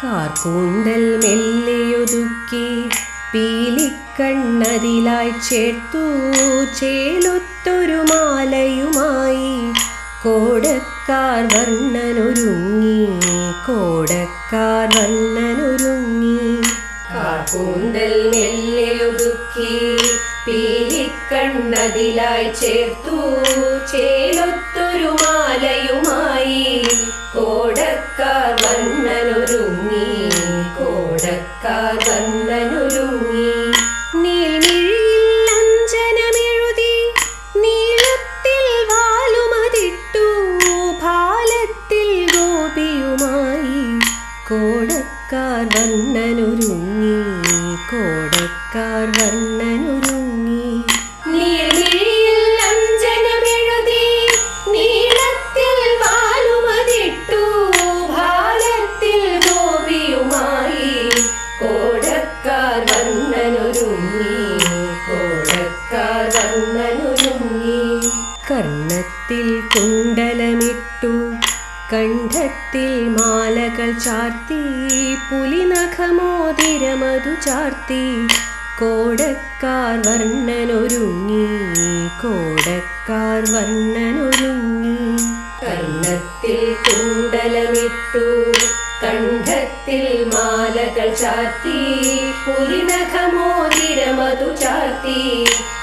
കാർക്കൂന്തൽ മെല്ലെയൊതുക്കി പീലിക്കണ്ണതിലായി ചേർത്തു ചേലൊത്തൊരു മാലയുമായി കോടക്കാർ വർണ്ണനൊരുങ്ങി കോടക്കാർ വർണ്ണനൊരുങ്ങി. കാർക്കൂന്തൽ മെല്ലെയൊതുക്കി പീലിക്കണ്ണതിലായി ചേർത്തു ചേലൊത്തൊരു മാലയുമായി കോടക്കാർ വർണ്ണനൊരുങ്ങി കോടക്കാർ വർണ്ണനൊരുങ്ങി. നീൽമിഴിയിൽ അഞ്ജനമെഴുതി നീളത്തിൽ വാലുമതിട്ടു ഭാലത്തിൽ ഗോപിയുമായി കോടക്കാർ വർണ്ണനൊരുങ്ങി കോടക്കാർ വർണ്ണനൊരുങ്ങി. നീൽമിഴിയിൽ അഞ്ജനമെഴുതി നീളത്തിൽ വാലുമതിട്ടു ഭാലത്തിൽ ഗോപിയുമായി കോടക്കാർ വർണ്ണനൊരുങ്ങി കോടക്കാർ വർണ്ണനൊരുങ്ങി. കർണത്തിൽ കുണ്ടലമിട്ടു കണ്ഠത്തിൽ മാലകൾ ചാർത്തി പുലിനഖമോതിരമതു ചാർത്തി കോടക്കാർ വർണ്ണനൊരുങ്ങി കോടക്കാർ വർണ്ണനൊരുങ്ങി. കർണത്തിൽ കുണ്ടലമിട്ടു കണ്ഠത്തിൽ മാലകൾ ചാർത്തി പുലിനഖമോതിരമതു ചാർത്തി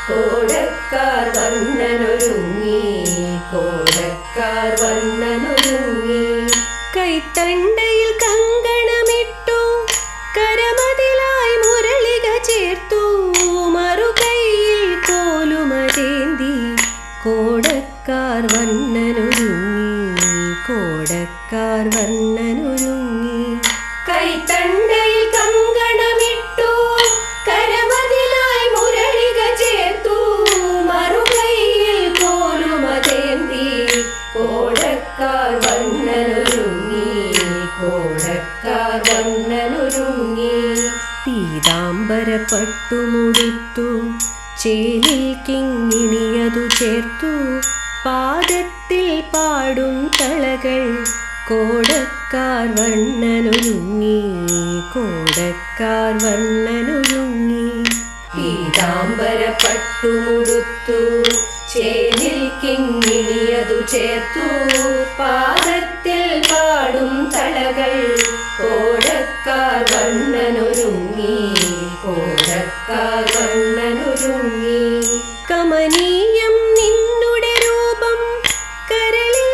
കോടക്കാർ വർണ്ണനൊരുങ്ങി കോടക്കാർ വർണ്ണനൊരുങ്ങി. കൈത്തണ്ടയിൽ കങ്കണമിട്ടു കരമതിലായി മുരളിക ചേർത്തു മറുകൈയിൽ കോലുമതേന്തി കോടക്കാർ വർണ്ണനൊരുങ്ങി കോടക്കാർ വർണ്ണനൊരുങ്ങി. കൈത്തണ്ടയിൽ കങ്കണമിട്ടു കരമതിലായി മുരളിക ചേർത്തു മറുകൈയിൽ കോലുമതേന്തി കോടക്കാർ വർണ്ണനൊരുങ്ങി കോടക്കാർ വർണ്ണനൊരുങ്ങി. പീതാംബര പട്ടുമുടുത്തു ചേലിൽ കിങ്ങിണിയതു ചേർത്തു പാദത്തിൽ പാടും തളകൾ കോടക്കാർ വർണ്ണനൊരുങ്ങി കോടക്കാർ വർണ്ണനൊരുങ്ങി. പീതാംബര പട്ടുമുടുത്തു ചേലിൽ കിങ്ങിണിയതു ചേർത്തു പാദത്തിൽ പാടും തളകൾ കോടക്കാർ വർണ്ണനൊരുങ്ങി കോടക്കാർ വർണ്ണനൊരുങ്ങി. കമനീയം നിന്നുടെ രൂപം കരളിൽ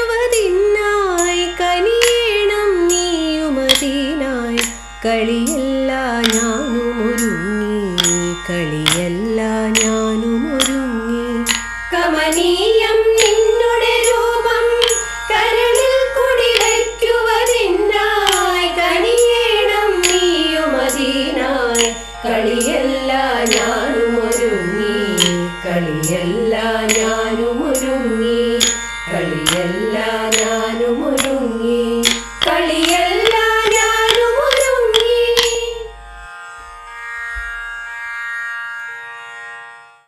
കുടിവയ്ക്കുവതിനായി കനിയേണം നീയുമതിനായി കളിയല്ല ഞാനുമൊരുങ്ങി കളിയല്ല ഞാനുമൊരുങ്ങി. കമനീയം നിന്നുടെ രൂപം കരളിൽ കുടിവയ്ക്കുവതിനായി കനിയേണം നീയുമതിനായി കളിയല്ല ഞാനുമൊരുങ്ങി കളിയല്ല ഞാനുമൊരുങ്ങി കളിയല്ല ഞാനുമൊരുങ്ങി കളി